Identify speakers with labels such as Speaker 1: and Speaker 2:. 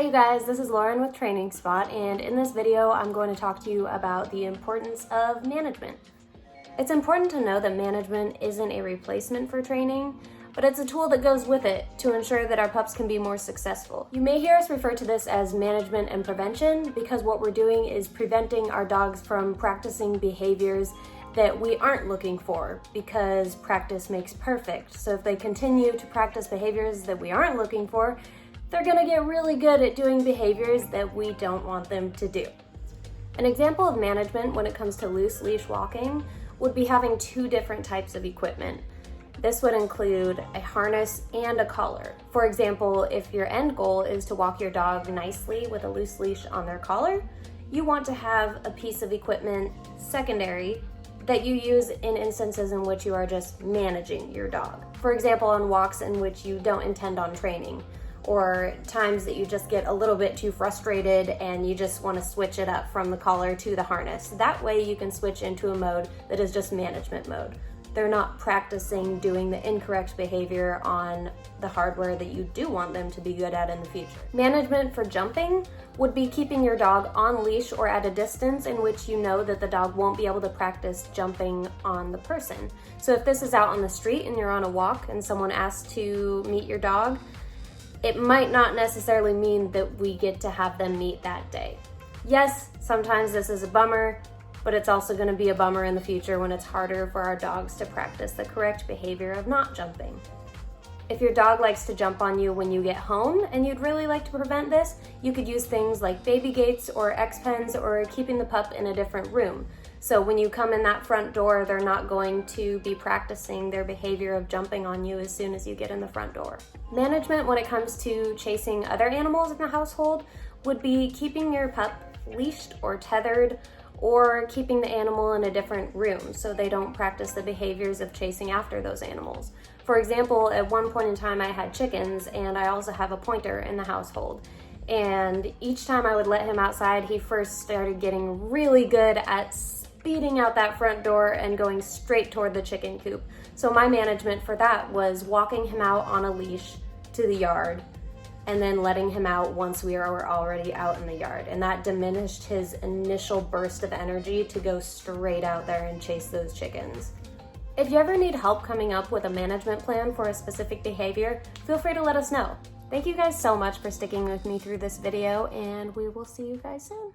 Speaker 1: you guys, this is Lauren with Training Spot, and in this video I'm going to talk to you about the importance of management. It's important to know that management isn't a replacement for training, but it's a tool that goes with it to ensure that our pups can be more successful. You may hear us refer to this as management and prevention because what we're doing is preventing our dogs from practicing behaviors that we aren't looking for, because practice makes perfect. So if they continue to practice behaviors that we aren't looking for, they're gonna get really good at doing behaviors that we don't want them to do. An example of management when it comes to loose leash walking would be having two different types of equipment. This would include a harness and a collar. For example, if your end goal is to walk your dog nicely with a loose leash on their collar, you want to have a piece of equipment secondary that you use in instances in which you are just managing your dog. For example, on walks in which you don't intend on training, or times that you just get a little bit too frustrated and you just want to switch it up from the collar to the harness. That way you can switch into a mode that is just management mode. They're not practicing doing the incorrect behavior on the hardware that you do want them to be good at in the future. Management for jumping would be keeping your dog on leash or at a distance in which you know that the dog won't be able to practice jumping on the person. So if this is out on the street and you're on a walk and someone asks to meet your dog, it might not necessarily mean that we get to have them meet that day. Yes, sometimes this is a bummer, but it's also going to be a bummer in the future when it's harder for our dogs to practice the correct behavior of not jumping. If your dog likes to jump on you when you get home and you'd really like to prevent this, you could use things like baby gates or X-pens or keeping the pup in a different room. So when you come in that front door, they're not going to be practicing their behavior of jumping on you as soon as you get in the front door. Management when it comes to chasing other animals in the household would be keeping your pup leashed or tethered, or keeping the animal in a different room so they don't practice the behaviors of chasing after those animals. For example, at one point in time I had chickens and I also have a pointer in the household. And each time I would let him outside, he first started getting really good at speeding out that front door and going straight toward the chicken coop. So my management for that was walking him out on a leash to the yard and then letting him out once we were already out in the yard. And that diminished his initial burst of energy to go straight out there and chase those chickens. If you ever need help coming up with a management plan for a specific behavior, feel free to let us know. Thank you guys so much for sticking with me through this video, and we will see you guys soon.